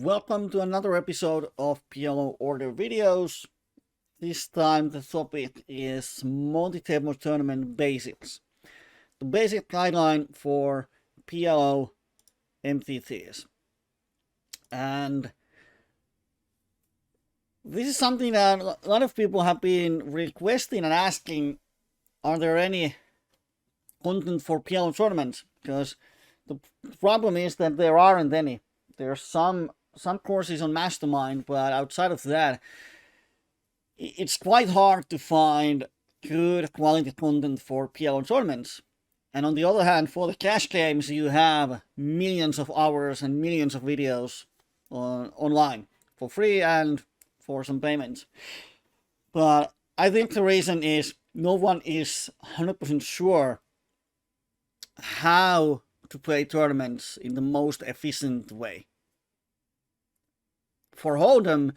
Welcome to another episode of PLO Order videos. This time the topic is multi-table tournament basics. The basic guideline for PLO MTTs. And this is something that a lot of people have been requesting and asking, are there any content for PLO tournaments? Because the problem is that there aren't any. There's some courses on Mastermind, but outside of that, it's quite hard to find good quality content for PLO tournaments. And on the other hand, for the cash games, you have millions of hours and millions of videos online for free and for some payments. But I think the reason is no one is 100% sure how to play tournaments in the most efficient way. For Hold'em,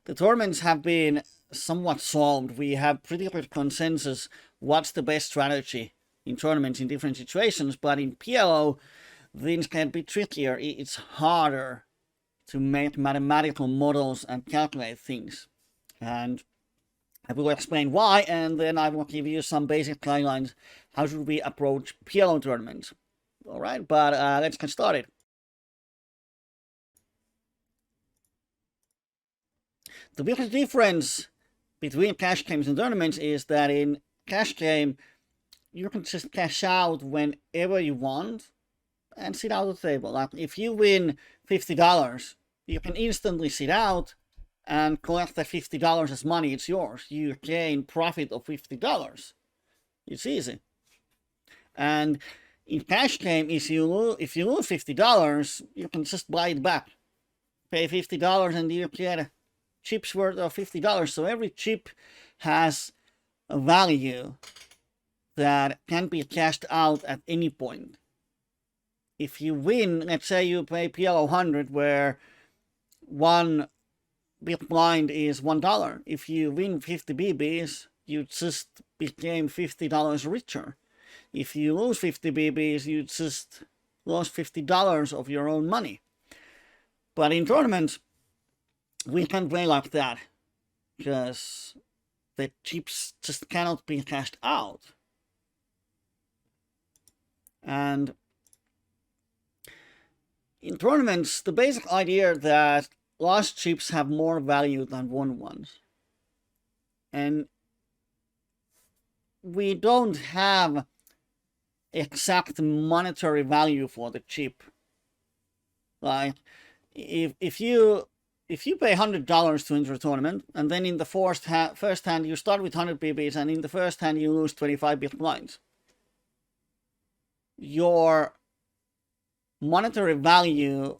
the tournaments have been somewhat solved. We have pretty good consensus what's the best strategy in tournaments in different situations, but in PLO, things can be trickier. It's harder to make mathematical models and calculate things. And I will explain why, and then I will give you some basic guidelines. How should we approach PLO tournaments? All right, but let's get started. The biggest difference between cash games and tournaments is that in cash game, you can just cash out whenever you want and sit out the table. Like if you win $50, you can instantly sit out and collect that $50 as money. It's yours. You gain profit of $50. It's easy. And in cash game, if you lose $50, you can just buy it back. Pay $50 and you get chips worth of $50. So every chip has a value that can be cashed out at any point. If you win, let's say you play PLO 100 where one big blind is $1. If you win 50 BBs, you just became $50 richer. If you lose 50 BBs, you just lost $50 of your own money. But in tournaments, we can't play like that because the chips just cannot be cashed out. And in tournaments, the basic idea that lost chips have more value than won ones. And we don't have exact monetary value for the chip. Like if you pay $100 to enter a tournament, and then in the first hand you start with 100 BBs, and in the first hand you lose 25 big blinds, your monetary value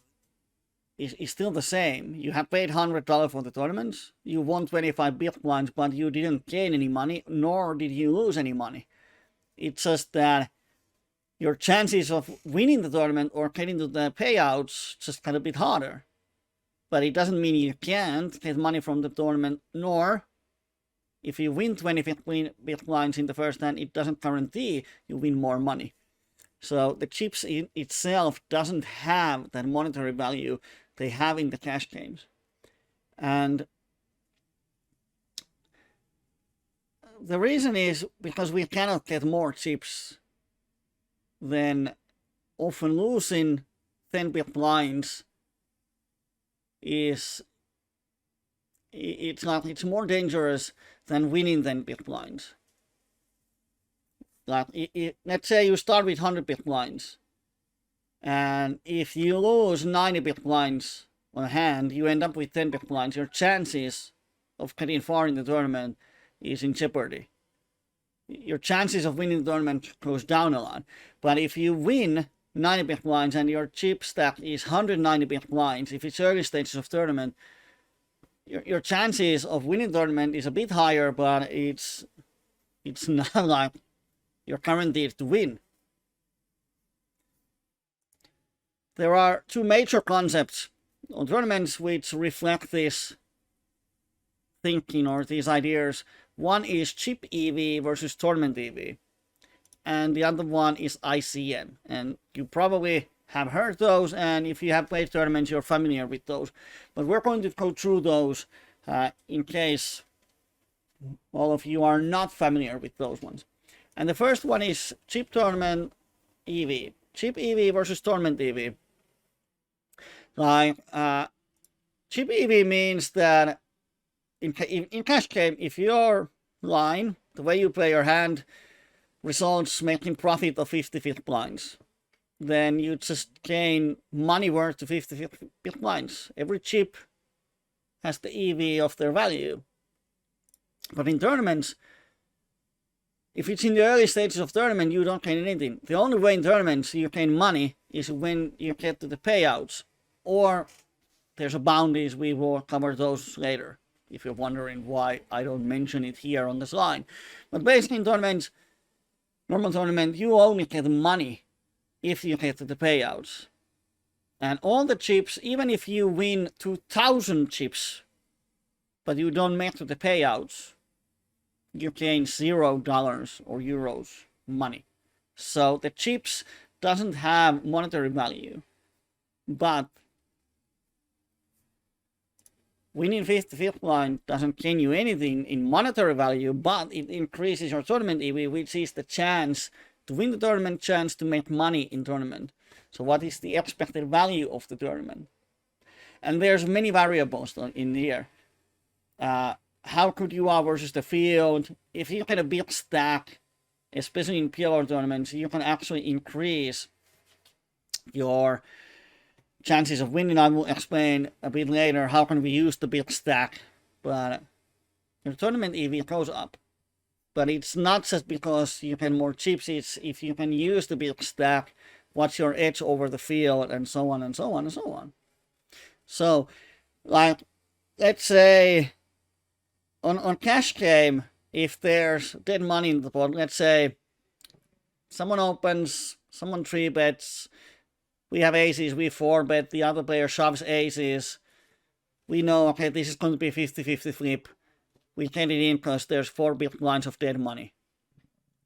is still the same. You have paid $100 for the tournaments, you won 25 big blinds, but you didn't gain any money, nor did you lose any money. It's just that your chances of winning the tournament or getting to the payouts just got a bit harder. But it doesn't mean you can't get money from the tournament, nor if you win 25 big blinds in the first hand, it doesn't guarantee you win more money. So the chips in itself doesn't have that monetary value they have in the cash games. And the reason is because we cannot get more chips than often losing 10 big blinds it's more dangerous than winning 10 big blinds. Like let's say you start with 100 big blinds, and if you lose 90 big blinds on hand, you end up with 10 big blinds. Your chances of getting far in the tournament is in jeopardy. Your chances of winning the tournament goes down a lot. But if you win 90 big blinds and your chip stack is 190 big blinds, if it's early stages of tournament, your chances of winning the tournament is a bit higher, but it's not like you're guaranteed to win. There are two major concepts on tournaments which reflect this thinking or these ideas. One is chip EV versus tournament EV. And the other one is ICM. And you probably have heard those, and if you have played tournaments, you're familiar with those. But we're going to go through those in case all of you are not familiar with those ones. And the first one is chip tournament EV. Chip EV versus tournament EV. Like, chip EV means that in cash game, if your line, the way you play your hand, results making profit of 50 big blinds, then you just gain money worth to 50 big blinds. Every chip has the EV of their value. But in tournaments, if it's in the early stages of tournament, you don't gain anything. The only way in tournaments you gain money is when you get to the payouts, or there's a bounties. We will cover those later, if you're wondering why I don't mention it here on the slide. But basically in tournaments, normal tournament, you only get money if you get to the payouts. And all the chips, even if you win 2,000 chips, but you don't make to the payouts, you gain $0 or euros money. So the chips doesn't have monetary value, but winning 50 big blind doesn't gain you anything in monetary value, but it increases your tournament EV, which is the chance to win the tournament, chance to make money in tournament. So what is the expected value of the tournament? And there's many variables in here. How good you are versus the field. If you get a big stack, especially in PLO tournaments, you can actually increase your chances of winning. I will explain a bit later how can we use the big stack, but your tournament EV goes up. But it's not just because you can more chips, it's if you can use the big stack, what's your edge over the field, and so on and so on and so on. So, like, let's say on cash game, if there's dead money in the pot, let's say someone opens, someone 3-bets, we have aces, we 4-bet, the other player shoves aces, we know, okay, this is going to be 50-50 flip, we get it in because there's 4 big blinds of dead money.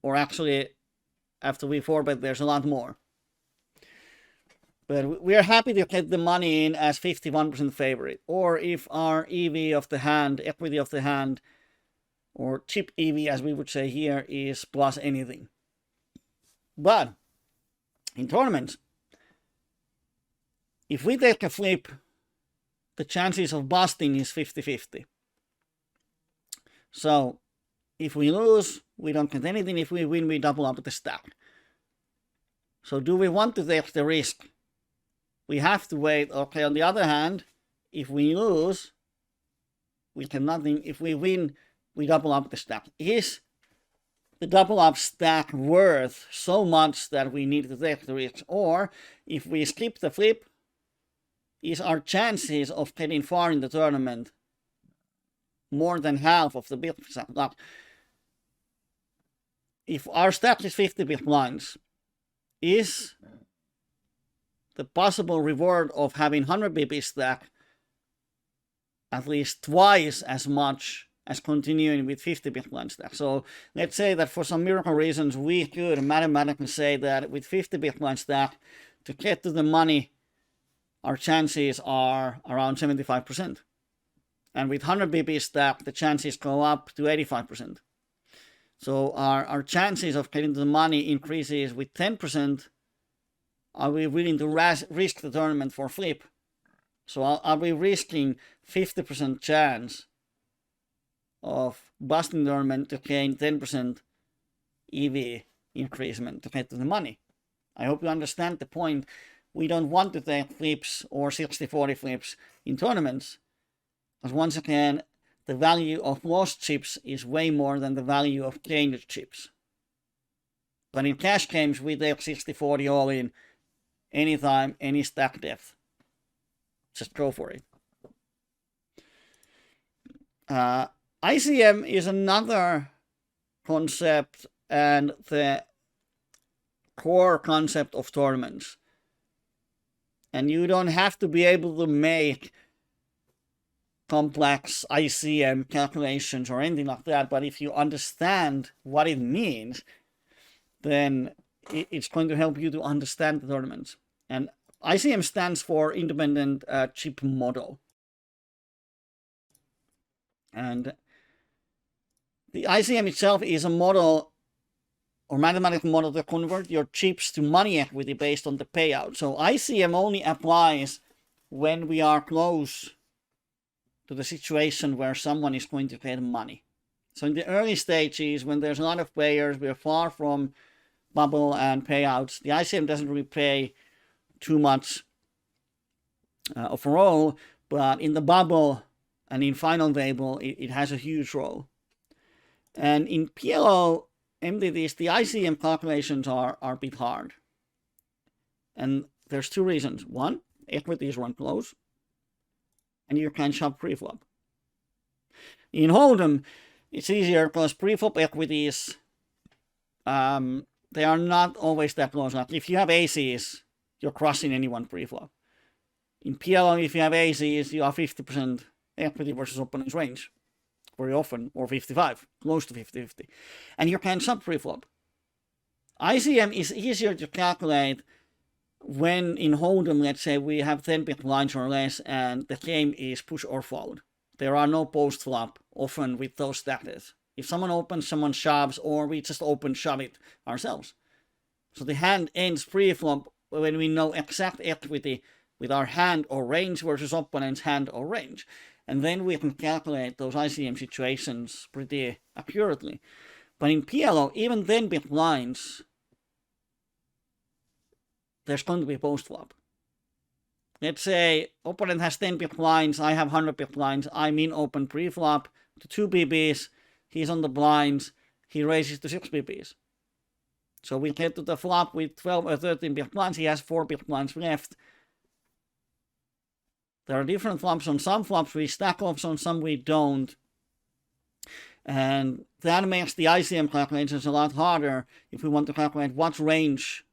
Or actually, after we 4-bet, there's a lot more. But we are happy to get the money in as 51% favorite. Or if our EV of the hand, equity of the hand, or chip EV as we would say here, is plus anything. But in tournaments, if we take a flip, the chances of busting is 50-50. So if we lose, we don't get anything. If we win, we double up the stack. So do we want to take the risk? We have to wait. Okay, on the other hand, if we lose, we get nothing. If we win, we double up the stack. Is the double up stack worth so much that we need to take the risk? Or if we skip the flip, is our chances of getting far in the tournament more than half of the big stack? Like, if our stack is 50 big blinds, is the possible reward of having 100 BB stack at least twice as much as continuing with 50 big blind stack? So let's say that for some miracle reasons we could mathematically say that with 50 big blind stack, to get to the money, our chances are around 75%. And with 100 BB stack, the chances go up to 85%. So our chances of getting to the money increases with 10%. Are we willing to risk the tournament for flip? So are we risking 50% chance of busting the tournament to gain 10% EV increasement to get to the money? I hope you understand the point. We don't want to take flips or 60-40 flips in tournaments, because once again, the value of lost chips is way more than the value of gained chips. But in cash games, we take 60-40 all in, anytime, any stack depth. Just go for it. ICM is another concept and the core concept of tournaments. And you don't have to be able to make complex ICM calculations or anything like that, but if you understand what it means, then it's going to help you to understand the tournaments. And ICM stands for Independent Chip Model. And the ICM itself is a model or mathematical model to convert your chips to money equity based on the payout. So ICM only applies when we are close to the situation where someone is going to get money. So in the early stages, when there's a lot of players, we're far from bubble and payouts. The ICM doesn't really pay too much overall, but in the bubble and in final table, it has a huge role. And in PLO MTTs, the ICM calculations are a bit hard. And there's two reasons. One, equities run close, and you can shove preflop. In Hold'em, it's easier because preflop equities, they are not always that close. Like if you have aces, you're crushing any one preflop. In PLO, if you have aces, you are 50% equity versus opponent's range. Very often, or 55, close to 50-50. And you can sub preflop. ICM is easier to calculate when in Hold'em, let's say we have 10 big blinds or less and the game is push or fold. There are no post flop often with those status. If someone opens, someone shoves, or we just open shove it ourselves. So the hand ends pre-flop when we know exact equity with our hand or range versus opponent's hand or range. And then we can calculate those ICM situations pretty accurately. But in PLO, even then big blinds, there's going to be post-flop. Let's say opponent has 10 big blinds, I have 100 big blinds, I'm in open pre-flop to 2 BBs, he's on the blinds, he raises to 6 BBs. So we get to the flop with 12 or 13 big blinds, he has 4 big blinds left. There are different flops. On some flops we stack offs, on some we don't. And that makes the ICM calculations a lot harder if we want to calculate what range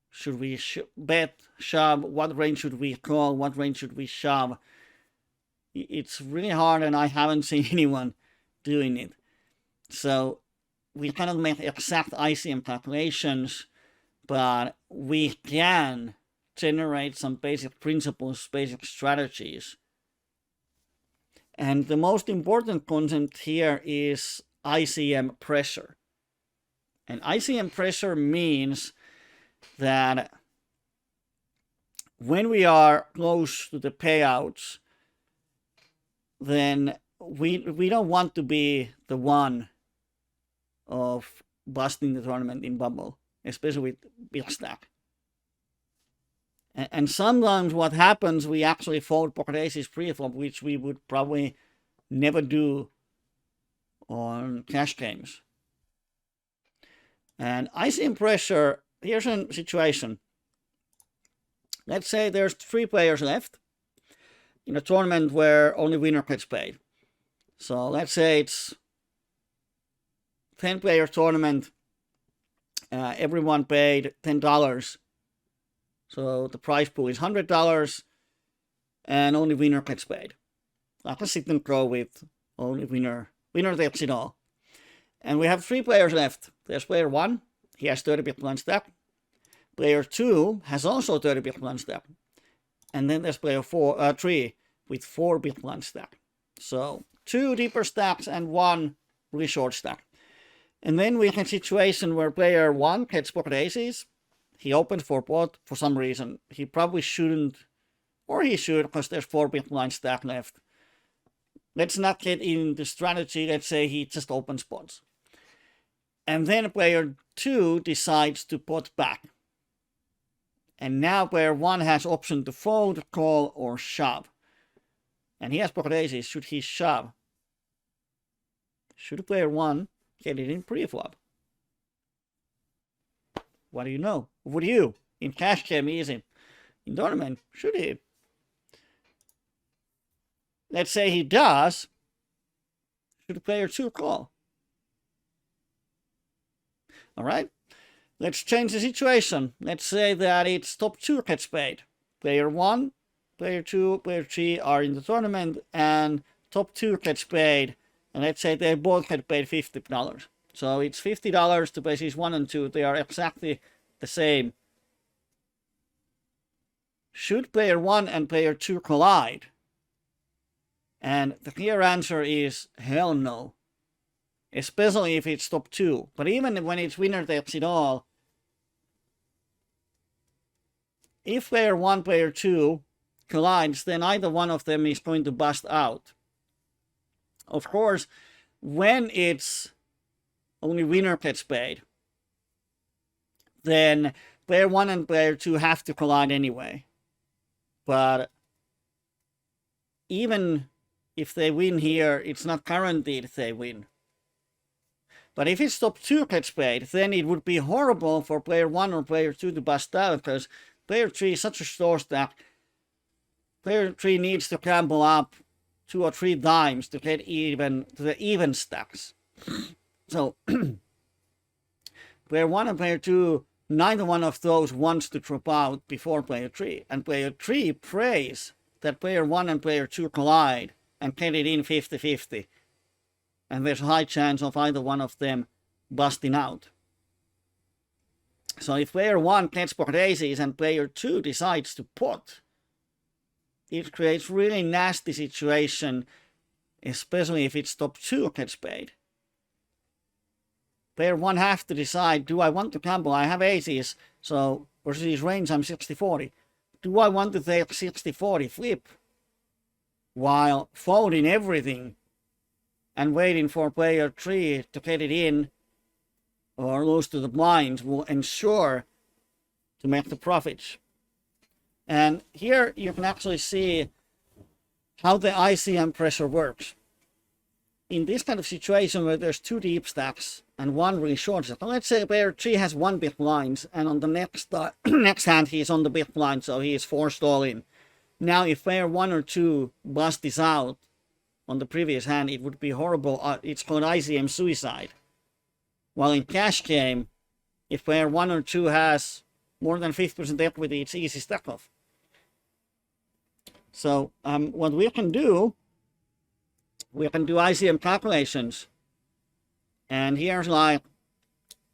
should we bet, shove, what range should we call, what range should we shove. It's really hard and I haven't seen anyone doing it. So we cannot make exact ICM calculations, but we can generate some basic principles, basic strategies. And the most important concept here is ICM pressure. And ICM pressure means that when we are close to the payouts, then we don't want to be the one of busting the tournament in bubble, especially with big stack. And sometimes what happens, we actually fold pocket aces pre-flop, which we would probably never do on cash games. And ICM pressure, here's a situation. Let's say there's 3 players left in a tournament where only winner gets paid. So let's say it's 10-player tournament, everyone paid $10. So the prize pool is $100 and only winner gets paid. Like a sit and go with only winner. Winner takes it all. And we have 3 players left. There's player 1, he has 30 big blind stack. Player 2 has also 30 big blind stack. And then there's player 3 with 4 big blind stack. So 2 deeper stacks and 1 really short stack. And then we have a situation where player 1 gets pocket aces. He opens for pot for some reason. He probably shouldn't, or he should, because there's 4 big blind stack left. Let's not get into strategy. Let's say he just opens pots. And then player 2 decides to pot back. And now player 1 has option to fold, call, or shove. And he has pocket aces. Should he shove? Should player 1 get it in pre-flop? What do you know? Would you? In cash game, easy. In tournament, should he? Let's say he does. Should player 2 call? Alright? Let's change the situation. Let's say that it's top 2 gets paid. Player 1, player 2, player 3 are in the tournament, and top 2 gets paid. And let's say they both get paid $50. So it's $50 to places 1 and 2. They are exactly the same. should player 1 and player 2 collide? And the clear answer is hell no. Especially if it's top 2. But even when it's winner takes it all, if player 1, player 2 collides, then either one of them is going to bust out. Of course, when it's only winner gets paid, then player 1 and player 2 have to collide anyway. But even if they win here, it's not guaranteed they win. But if it's top 2 gets paid, then it would be horrible for player 1 or player 2 to bust out, because player 3 is such a short stack. Player 3 needs to gamble up 2 or 3 times to get even to the even stacks. So player 1 and player 2, neither one of those wants to drop out before player 3. And player 3 prays that player 1 and player 2 collide and get it in 50-50. And there's a high chance of either one of them busting out. So if player 1 gets pot aces and player 2 decides to pot, it creates really nasty situation, especially if it's top 2 gets paid. Player 1 has to decide, do I want to gamble? I have aces, so versus range I'm 60-40. Do I want to take 60-40 flip while folding everything and waiting for player 3 to get it in or lose to the blinds will ensure to make the profits. And here you can actually see how the ICM pressure works. In this kind of situation where there's 2 deep stacks and 1 really short stack, let's say player 3 has 1 big blind, and on the next hand he is on the big blind, so he is forced all in. Now if player 1 or 2 bust this out on the previous hand, it would be horrible. It's called ICM suicide. While in cash game, if player 1 or 2 has more than 50% equity, it's easy stack off. So what we can do ICM calculations. And here's like,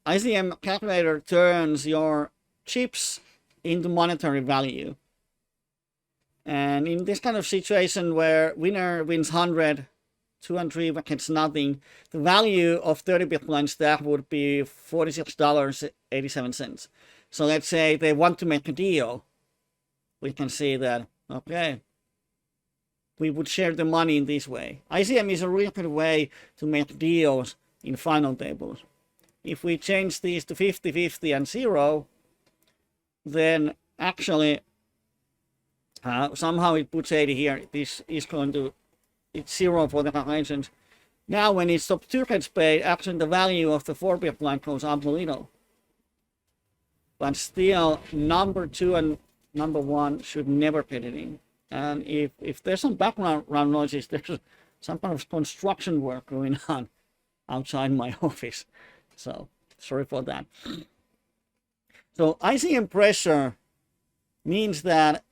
ICM calculator turns your chips into monetary value. And in this kind of situation where winner wins 100, 2 and 3 gets nothing, the value of 30 big blind stack would be $46.87. So let's say they want to make a deal. We can see that, okay, we would share the money in this way. ICM is a really good way to make deals in final tables. If we change these to 50-50 and 0, then actually somehow it puts 80 here. This is going to, it's 0 for the calculations. Now when it's top 2 gets paid, actually the value of the 4 big blind goes up a little. But still, number 2 and number 1 should never get it in. And if there's some background noises, there's some kind of construction work going on outside my office. So sorry for that. So ICM pressure means that,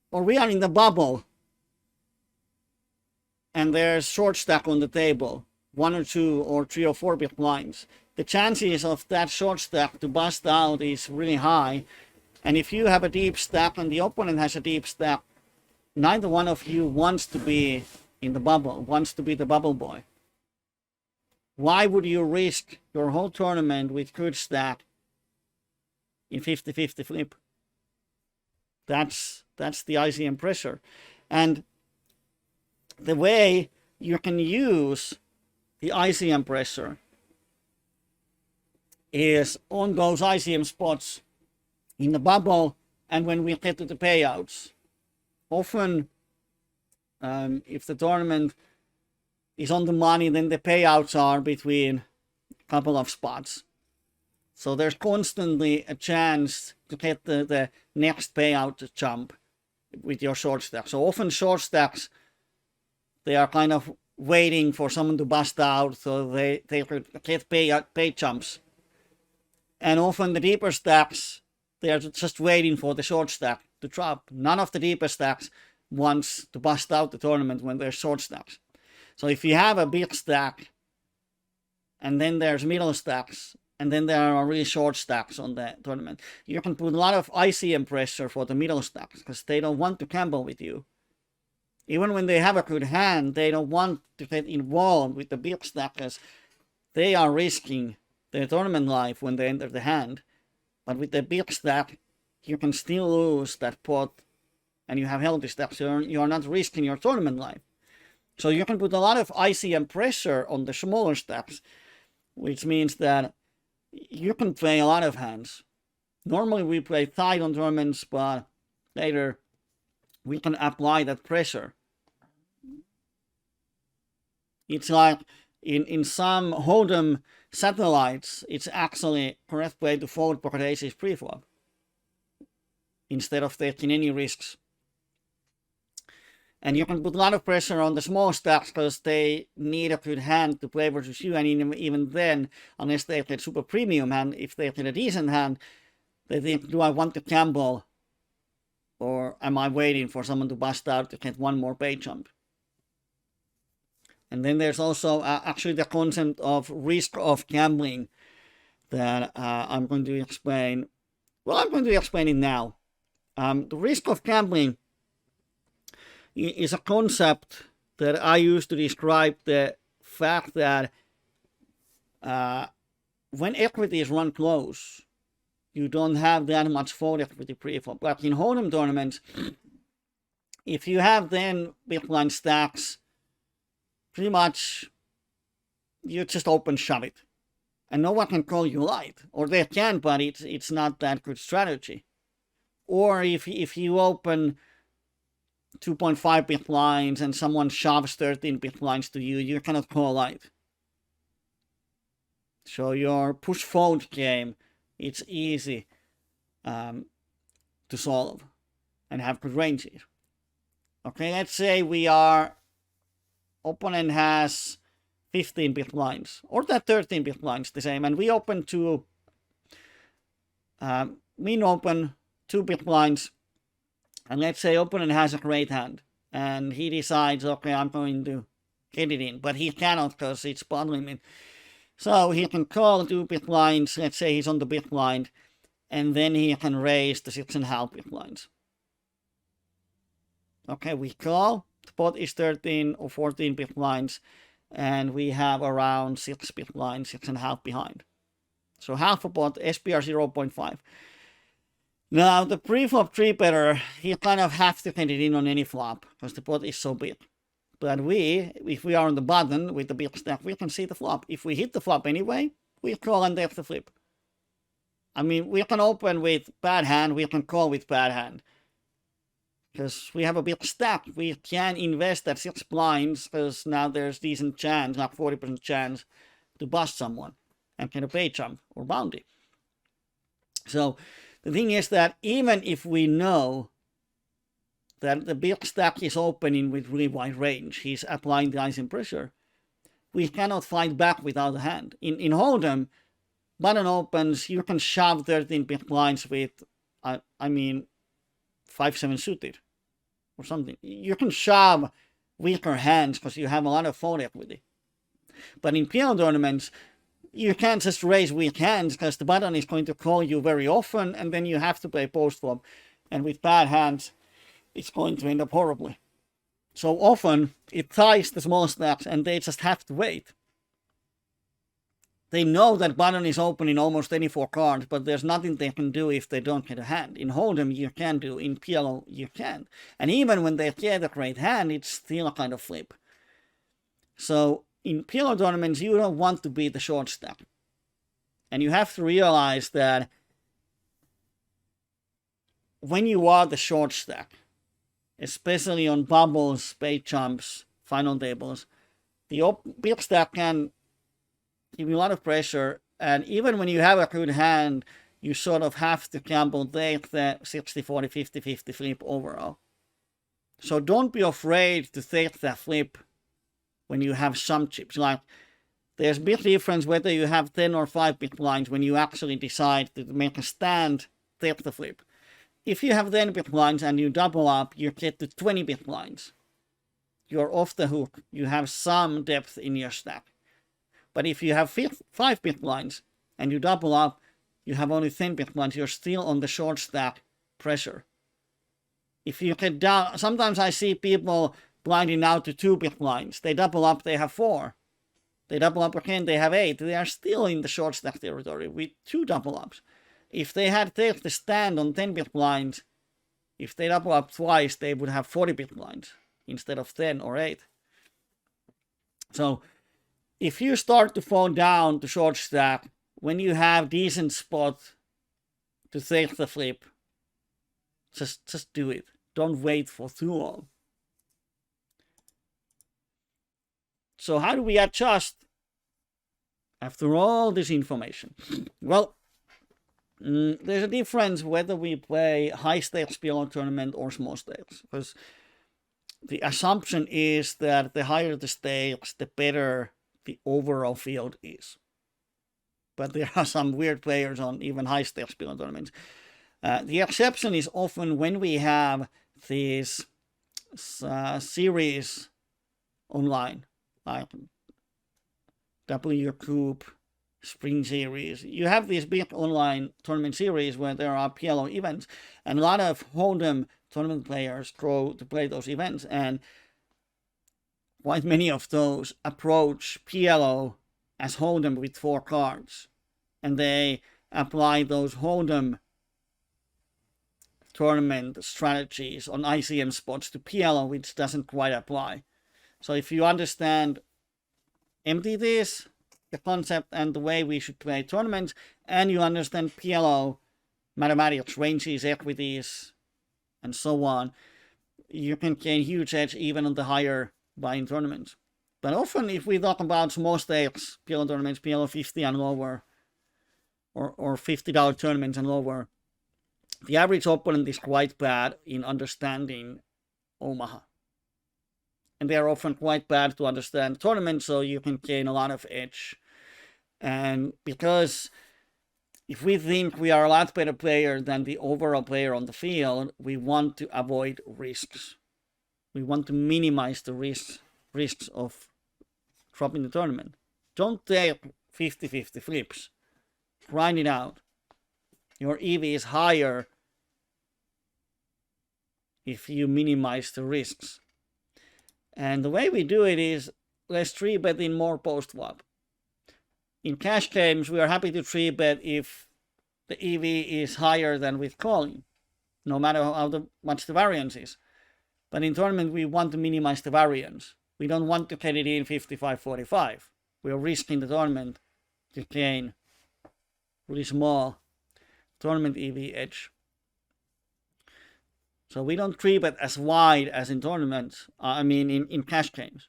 or we are in the bubble and there's short stack on the table, 1 or 2 or 3 or 4 big blinds. The chances of that short stack to bust out is really high. And if you have a deep stack and the opponent has a deep stack, neither one of you wants to be in the bubble, wants to be the bubble boy. Why would you risk your whole tournament with good stack in 50-50 flip? That's the ICM pressure. And the way you can use the ICM pressure is on those ICM spots in the bubble and when we get to the payouts. Often, if the tournament is on the money, then the payouts are between a couple of spots. So there's constantly a chance to get the next payout jump with your short stack. So often short stacks, they are kind of waiting for someone to bust out so they could get pay jumps. And often the deeper stacks, they are just waiting for the short stack to drop. None of the deeper stacks wants to bust out the tournament when there's short stacks. So if you have a big stack and then there's middle stacks, and then there are really short stacks on the tournament. You can put a lot of ICM pressure for the middle stacks because they don't want to gamble with you. Even when they have a good hand, they don't want to get involved with the big stackers. They are risking their tournament life when they enter the hand. But with the big stack, you can still lose that pot and you have healthy stacks. So you are not risking your tournament life. So you can put a lot of ICM pressure on the smaller stacks, which means that you can play a lot of hands. Normally we play tight on tournaments, but later we can apply that pressure. It's like in some Hold'em satellites, it's actually correct way to fold pocket aces pre-flop instead of taking any risks. And you can put a lot of pressure on the small stacks because they need a good hand to play versus you. And even then, unless they get super premium hand, if they get a decent hand, they think, do I want to gamble? Or am I waiting for someone to bust out to get one more pay jump? And then there's also actually the concept of risk of gambling that I'm going to explain. Well, I'm going to explain it now. The risk of gambling is a concept that I use to describe the fact that when equities run close, you don't have that much fold equity pre-flop. Like in Hold'em tournaments, if you have then big blind stacks, pretty much you just open shove it. And no one can call you light. Or they can, but it's not that good strategy. Or if you open 2.5 big blinds and someone shoves 13 big blinds to you, you cannot call light. So your push fold game, it's easy to solve and have good ranges. Okay, let's say opponent has 15 big blinds or that 13 big blinds the same, and we open mean open 2 big blinds. And let's say opponent has a great hand, and he decides, okay, I'm going to get it in, but he cannot because it's bottom limit. So he can call 2 big blinds, let's say he's on the big blind, and then he can raise the 6.5 big blinds. Okay, we call, the pot is 13 or 14 big blinds, and we have around 6 big blinds, 6.5 behind. So half a pot, SPR 0.5. Now, the pre-flop 3-better, he kind of have to get it in on any flop, because the pot is so big. But if we are on the button with the big stack, we can see the flop. If we hit the flop anyway, we call and take the flip. I mean, we can open with bad hand, we can call with bad hand. Because we have a big stack, we can invest at 6 blinds, because now there's decent chance, like 40% chance, to bust someone and get a pay jump or bounty. So, the thing is that even if we know that the big stack is opening with really wide range, he's applying the icing pressure, we cannot fight back without a hand. In Hold'em, button opens, you can shove 13 big blinds with, 5-7 suited or something. You can shove weaker hands because you have a lot of fold equity. But in PLO tournaments, you can't just raise weak hands because the button is going to call you very often, and then you have to play post-flop. And with bad hands, it's going to end up horribly. So often, it ties the small stacks, and they just have to wait. They know that button is open in almost any 4 cards, but there's nothing they can do if they don't get a hand. In Hold'em, you can do. In PLO, you can't. And even when they get a great hand, it's still a kind of flip. So, in PLO tournaments, you don't want to be the short stack. And you have to realize that when you are the short stack, especially on bubbles, spade jumps, final tables, the big stack can give you a lot of pressure. And even when you have a good hand, you sort of have to gamble, take the 60, 40, 50, 50 flip overall. So don't be afraid to take that flip when you have some chips. Like, there's big difference whether you have 10 or 5 big blinds when you actually decide to make a stand, take the flip. If you have 10 big blinds and you double up, you get to 20 big blinds. You're off the hook. You have some depth in your stack. But if you have 5 big blinds and you double up, you have only 10 big blinds, you're still on the short stack pressure. If you get down, sometimes I see people blinding out to 2 big blinds. They double up, they have 4. They double up again, they have 8. They are still in the short stack territory with 2 double ups. If they had taken the stand on 10 big blinds, if they double up twice, they would have 40 big blinds instead of 10 or 8. So if you start to fall down to short stack, when you have decent spot to take the flip, just do it. Don't wait for too long. So how do we adjust after all this information? Well, there's a difference whether we play high stakes PLO tournament or small stakes, because the assumption is that the higher the stakes, the better the overall field is. But there are some weird players on even high stakes PLO tournaments. The exception is often when we have these series online, like W Group, Spring Series. You have these big online tournament series where there are PLO events, and a lot of Hold'em tournament players go to play those events, and quite many of those approach PLO as Hold'em with 4 cards, and they apply those Hold'em tournament strategies on ICM spots to PLO, which doesn't quite apply. So if you understand MTTs, the concept and the way we should play tournaments, and you understand PLO mathematics, ranges, equities, and so on, you can gain huge edge even on the higher buy-in tournaments. But often if we talk about small stakes PLO tournaments, PLO 50 and lower, or $50 tournaments and lower, the average opponent is quite bad in understanding Omaha. And they are often quite bad to understand tournaments, so you can gain a lot of edge. And because if we think we are a lot better player than the overall player on the field, we want to avoid risks. We want to minimize the risks of dropping the tournament. Don't take 50-50 flips. Grind it out. Your EV is higher if you minimize the risks. And the way we do it is let's 3-bet in more post-flop. In cash games, we are happy to 3-bet if the EV is higher than with calling, no matter how much the variance is. But in tournament, we want to minimize the variance. We don't want to get it in 55-45. We are risking the tournament to gain really small tournament EV edge. So we don't 3-bet as wide as in tournaments, in cash games.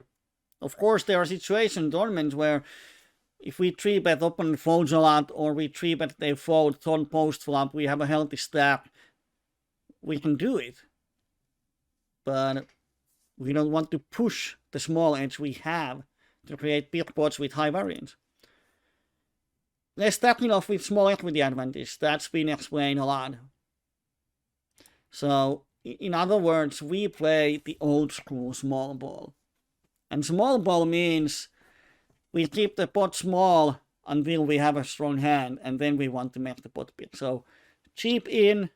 Of course, there are situations in tournaments where if we 3-bet opponent folds a lot, or we 3-bet they fold turn post flop, we have a healthy stack, we can do it. But we don't want to push the small edge we have to create big pots with high variance. Let's start off with small equity advantage. That's been explained a lot. So, in other words, we play the old school small ball. And small ball means we keep the pot small until we have a strong hand, and then we want to make the pot big. So cheap in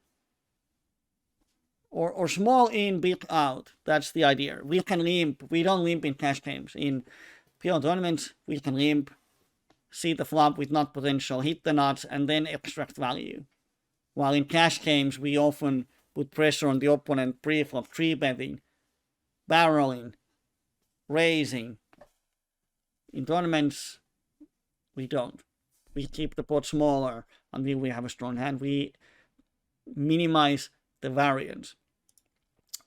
or small in, big out. That's the idea. We can limp. We don't limp in cash games. In PLO tournaments, we can limp, see the flop with nut potential, hit the nuts, and then extract value. While in cash games, we often put pressure on the opponent pre-flop, 3-betting, barreling, raising. In tournaments, we don't. We keep the pot smaller until we have a strong hand. We minimize the variance.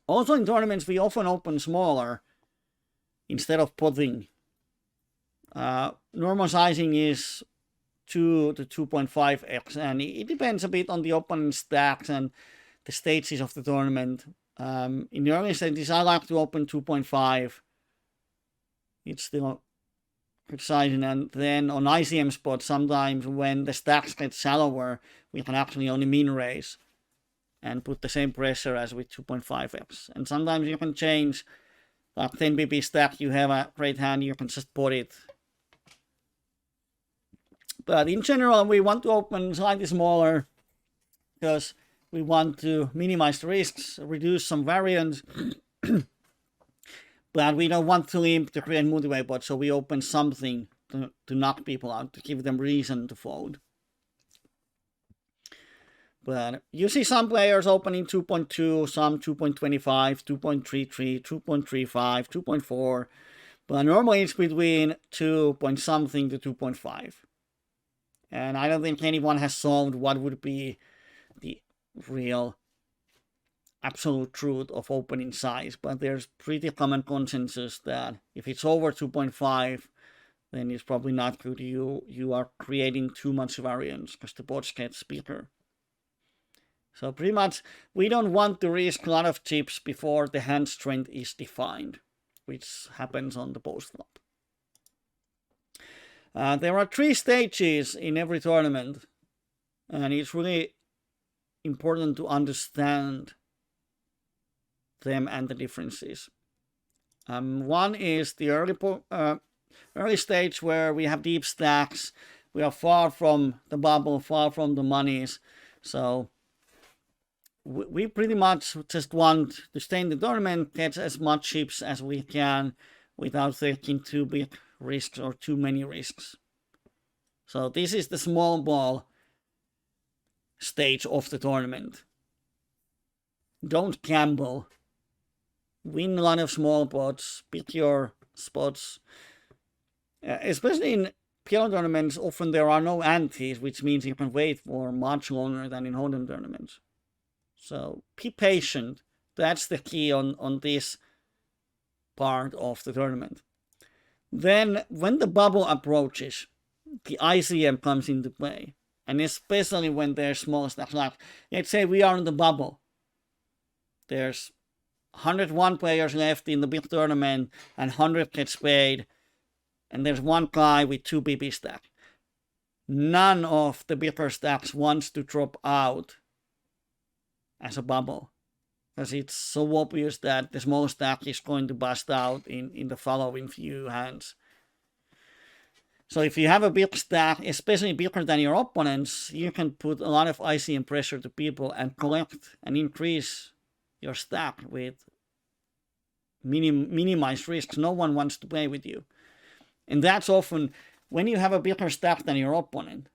Also in tournaments, we often open smaller instead of potting. Normal sizing is 2 to 2.5x, and it depends a bit on the opponent's stacks and the stages of the tournament. In the early stages, I like to open 2.5. It's still good sizing, and then on ICM spots, sometimes when the stacks get shallower, we can actually only min raise and put the same pressure as with 2.5x. And sometimes you can change, like 10 BP stack, you have a great hand, you can just put it. But in general, we want to open slightly smaller because we want to minimize the risks, reduce some variance, but we don't want to limp to create multi-way bots, so we open something to knock people out, to give them reason to fold. But you see some players opening 2.2, some 2.25, 2.33, 2.35, 2.4, but normally it's between 2 point something to 2.5. And I don't think anyone has solved what would be the real absolute truth of opening size, but there's pretty common consensus that if it's over 2.5, then it's probably not good. You are creating too much variance because the bots get bigger. So pretty much, we don't want to risk a lot of chips before the hand strength is defined, which happens on the post flop. There are 3 stages in every tournament, and it's really important to understand them and the differences. One is the early stage where we have deep stacks. We are far from the bubble, far from the monies, so we pretty much just want to stay in the tournament, get as much chips as we can without taking too big risks or too many risks. So this is the small ball stage of the tournament. Don't gamble. Win a lot of small pots, pick your spots. Especially in PLO tournaments, often there are no antes, which means you can wait for much longer than in Hold'em tournaments. So be patient. That's the key on this part of the tournament. Then when the bubble approaches, the ICM comes into play. And especially when there's small stacks. Like, let's say we are in the bubble. There's 101 players left in the big tournament and 100 gets paid. And there's one guy with 2 BP stack. None of the bigger stacks wants to drop out as a bubble, because it's so obvious that the small stack is going to bust out in the following few hands. So if you have a big stack, especially bigger than your opponents, you can put a lot of ICM pressure to people and collect and increase your stack with minimized risks. No one wants to play with you. And that's often, when you have a bigger stack than your opponent,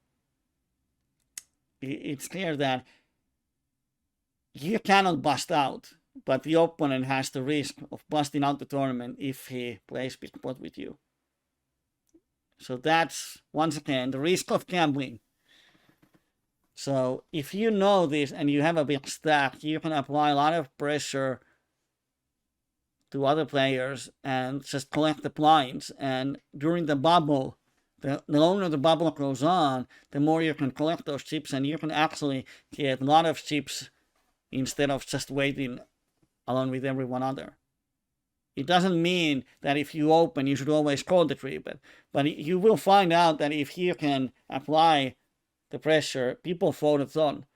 it's clear that you cannot bust out, but the opponent has the risk of busting out the tournament if he plays big pot with you. So that's, once again, the risk of gambling. So if you know this and you have a big stack, you can apply a lot of pressure to other players and just collect the blinds. And during the bubble, the longer the bubble goes on, the more you can collect those chips, and you can actually get a lot of chips instead of just waiting along with everyone other. It doesn't mean that if you open, you should always call the 3-bet, but you will find out that if you can apply the pressure, people fold it on.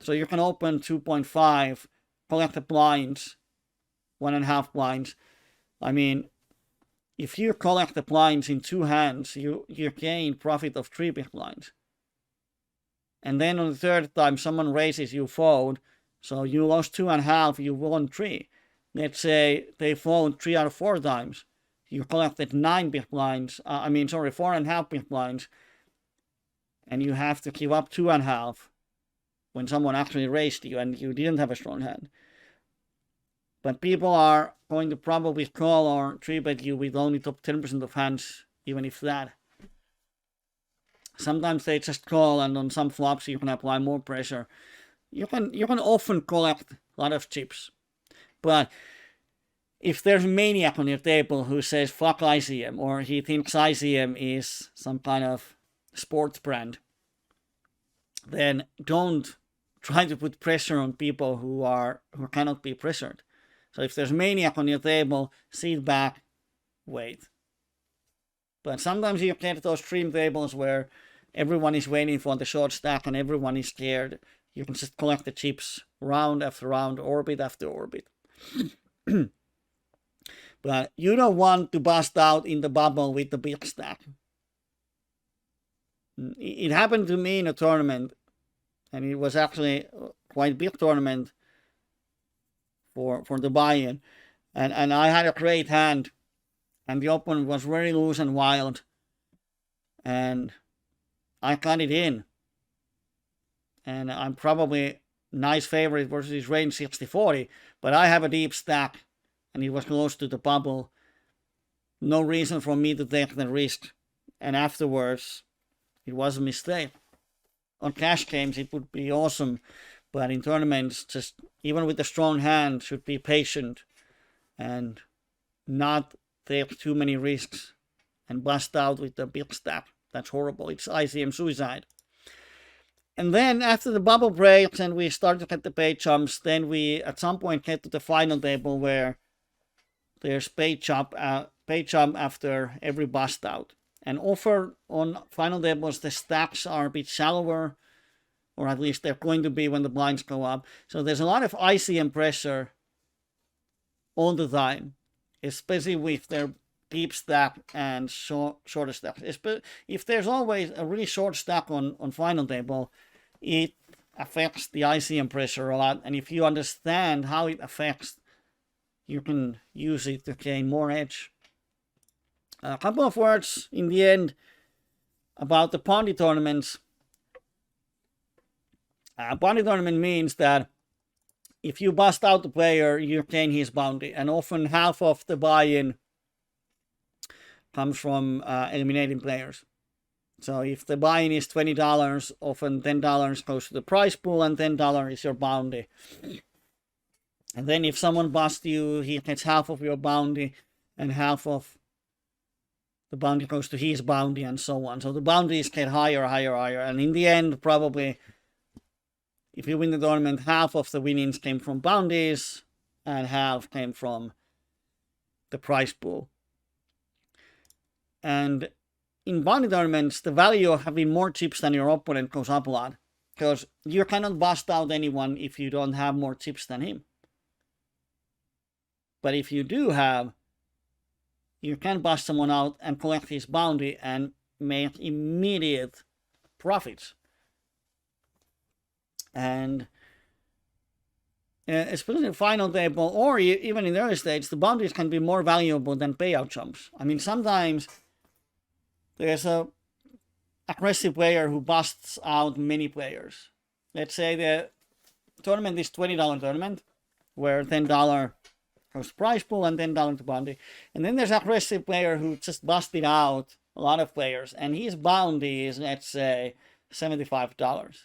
So you can open 2.5, collect the blinds, 1.5 blinds. I mean, if you collect the blinds in 2 hands, you gain profit of 3 big blinds. And then on the 3rd time someone raises, you fold. So you lost 2.5, you won 3. Let's say they fold 3 out of 4 times. You collected 9 big blinds. 4.5 big blinds. And you have to give up 2.5 when someone actually raised you and you didn't have a strong hand. But people are going to probably call or 3-bet you with only top 10% of hands, even if that. Sometimes they just call, and on some flops you can apply more pressure. You can often collect a lot of chips. But if there's a maniac on your table who says fuck ICM, or he thinks ICM is some kind of sports brand, then don't try to put pressure on people who cannot be pressured. So if there's a maniac on your table, sit back, wait. But sometimes you get those stream tables where everyone is waiting for the short stack and everyone is scared. You can just collect the chips round after round, orbit after orbit. But you don't want to bust out in the bubble with the big stack. It happened to me in a tournament, and it was actually quite big tournament for the buy-in, and I had a great hand, and the opponent was very loose and wild, and I got it in, and I'm probably nice favorite versus range 60-40, but I have a deep stack, and it was close to the bubble. No reason for me to take the risk, and afterwards it was a mistake. On cash games it would be awesome, but in tournaments, just even with a strong hand, should be patient and not take too many risks and bust out with a big stack. That's horrible. It's ICM suicide. And then after the bubble breaks and we start to get the pay jumps, then we at some point get to the final table where there's pay jump after every bust out. And often on final tables, the stacks are a bit shallower, or at least they're going to be when the blinds go up. So there's a lot of ICM pressure all the time, especially with their deep stack and shorter stack. If there's always a really short stack on final table, it affects the ICM pressure a lot. And if you understand how it affects, you can use it to gain more edge. A couple of words in the end about the bounty tournaments. A bounty tournament means that if you bust out the player, you gain his bounty, and often half of the buy-in comes from eliminating players. So if the buy-in is $20, often $10 goes to the prize pool, and $10 is your bounty. And then if someone busts you, he gets half of your bounty, and half of the bounty goes to his bounty, and so on. So the bounties get higher, and in the end, probably, if you win the tournament, half of the winnings came from bounties, and half came from the prize pool. And in bounty tournaments, the value of having more chips than your opponent goes up a lot, because you cannot bust out anyone if you don't have more chips than him. But if you do have, you can bust someone out and collect his bounty and make immediate profits. And especially in the final table, or even in the early stage, the bounties can be more valuable than payout jumps. I mean, sometimes there's a aggressive player who busts out many players. Let's say the tournament is $20 tournament, where $10 goes to prize pool and $10 to bounty. And then there's an aggressive player who just busted out a lot of players, and his bounty is, let's say, $75.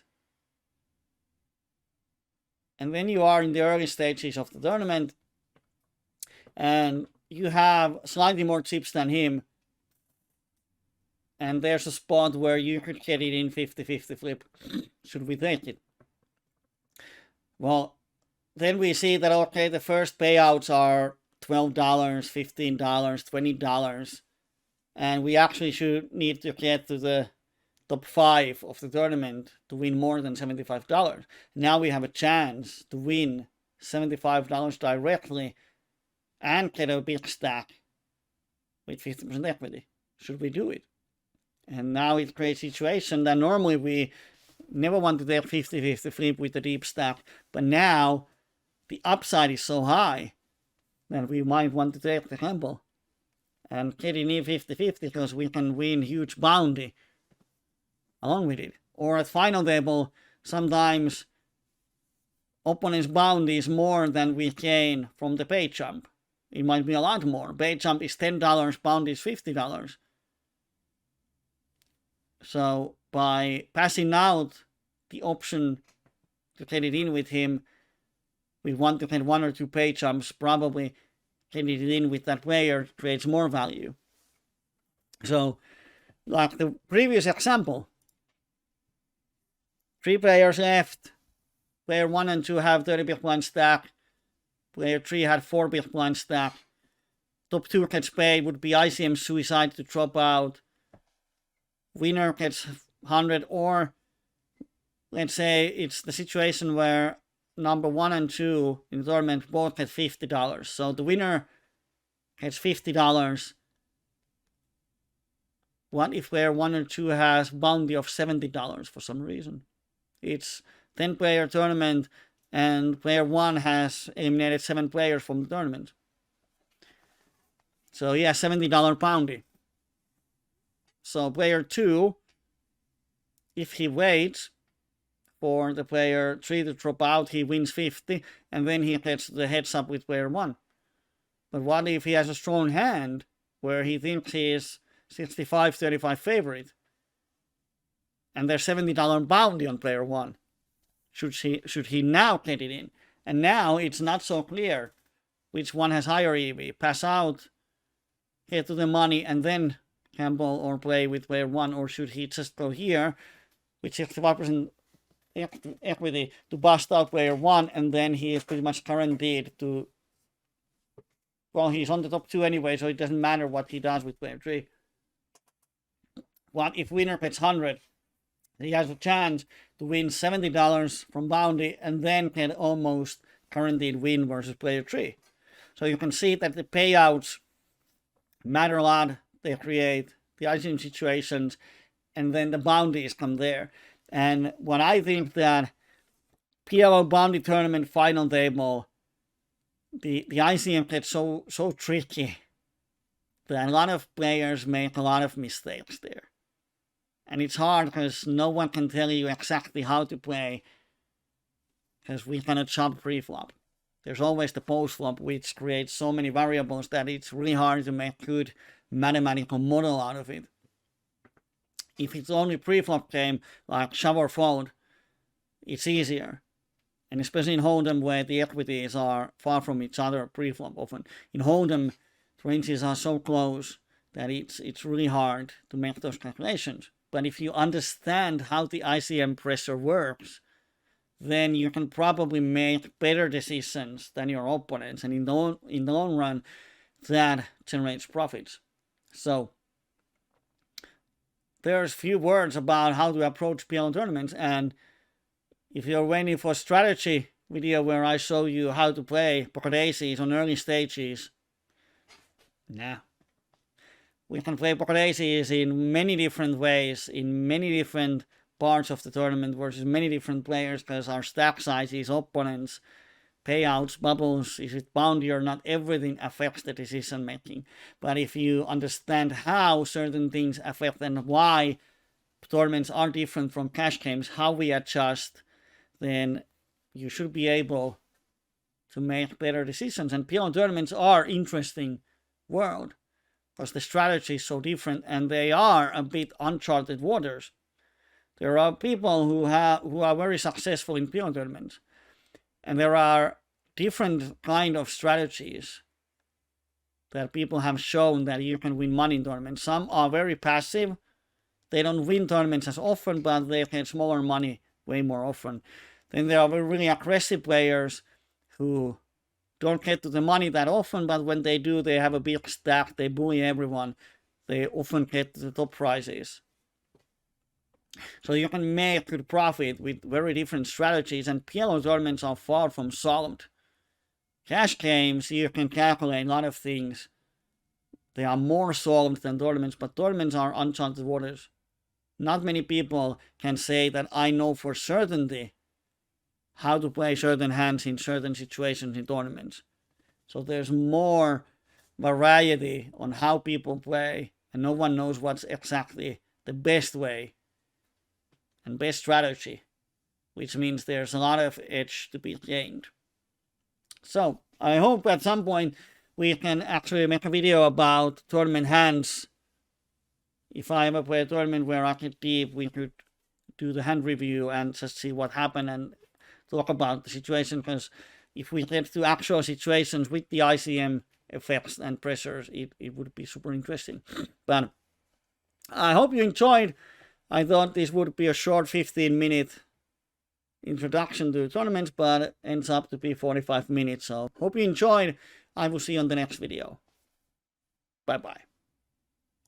And then you are in the early stages of the tournament, and you have slightly more chips than him, and there's a spot where you could get it in 50-50 flip. Should we take it? Well, then we see that, okay, the first payouts are $12, $15, $20, and we actually should need to get to the top 5 of the tournament to win more than $75. Now we have a chance to win $75 directly and get a big stack with 50% equity. Should we do it? And now it creates a situation that normally we never want to take 50-50 flip with a deep stack, but now the upside is so high that we might want to take the gamble and get it in 50-50 because we can win huge bounty along with it. Or at final table, sometimes opponent's bounty is more than we gain from the pay jump. It might be a lot more. Pay jump is $10, bounty is $50. So by passing out the option to get it in with him, we want to get 1 or 2 pay jumps, probably getting it in with that player creates more value. So, like the previous example, 3 players left. Player 1 and 2 have 30 big blind stack. Player 3 had 4 big blind stack. Top 2 gets paid, would be ICM suicide to drop out. Winner gets 100, or let's say it's the situation where number 1 and 2 in the tournament both get $50. So the winner gets $50 What if player 1 or 2 has bounty of $70 for some reason? It's 10-player tournament and player 1 has eliminated 7 players from the tournament. So he has $70 bounty. So player 2, if he waits for the player 3 to drop out, he wins 50, and then he gets the heads up with player 1. But what if he has a strong hand where he thinks he is 65-35 favorite, and there's $70 bounty on player 1? Should he now get it in? And now it's not so clear which one has higher EV. Pass out, get to the money, and then gamble or play with player 1, or should he just go here with 65% equity to bust out player 1, and then he is pretty much guaranteed to, well, he's on the top 2 anyway, so it doesn't matter what he does with player 3. What if winner gets 100? He has a chance to win $70 from bounty and then get almost guaranteed win versus player 3. So you can see that the payouts matter a lot. They create the ICM situations, and then the bounties come there. And what I think that PLO bounty tournament final table, the ICM gets so tricky that a lot of players make a lot of mistakes there. And it's hard because no one can tell you exactly how to play, because we cannot jump pre-flop. There's always the post-flop, which creates so many variables that it's really hard to make good mathematical model out of it. If it's only pre-flop game, like shove or fold, it's easier. And especially in Hold'em, where the equities are far from each other pre-flop often. In Hold'em, the ranges are so close that it's really hard to make those calculations. But if you understand how the ICM pressure works, then you can probably make better decisions than your opponents. And in the long run, that generates profits. So there's few words about how to approach PLO tournaments. And if you're waiting for a strategy video where I show you how to play pocket aces on early stages, nah. We can play pocket aces in many different ways, in many different parts of the tournament versus many different players, because our stack sizes, opponents, payouts, bubbles, is it bounty or not, everything affects the decision making. But if you understand how certain things affect and why tournaments are different from cash games, how we adjust, then you should be able to make better decisions. And PLO tournaments are interesting world, because the strategy is so different and they are a bit uncharted waters. There are people who are very successful in PLO tournaments, and there are different kind of strategies that people have shown that you can win money in tournaments. Some are very passive. They don't win tournaments as often, but they get smaller money way more often. Then there are really aggressive players who don't get to the money that often, but when they do, they have a big stack, they bully everyone, they often get to the top prizes. So you can make good profit with very different strategies, and PLO tournaments are far from solved. Cash games, you can calculate a lot of things. They are more solved than tournaments, but tournaments are uncharted waters. Not many people can say that I know for certainty how to play certain hands in certain situations in tournaments. So there's more variety on how people play, and no one knows what's exactly the best way and best strategy, which means there's a lot of edge to be gained. So I hope at some point we can actually make a video about tournament hands. If I ever play a tournament where I get deep, we could do the hand review and just see what happened and talk about the situation, because if we get to actual situations with the ICM effects and pressures, it would be super interesting. But I hope you enjoyed. I thought this would be a short 15-minute introduction to the tournaments, but it ends up to be 45 minutes. So hope you enjoyed. I will see you on the next video. Bye bye.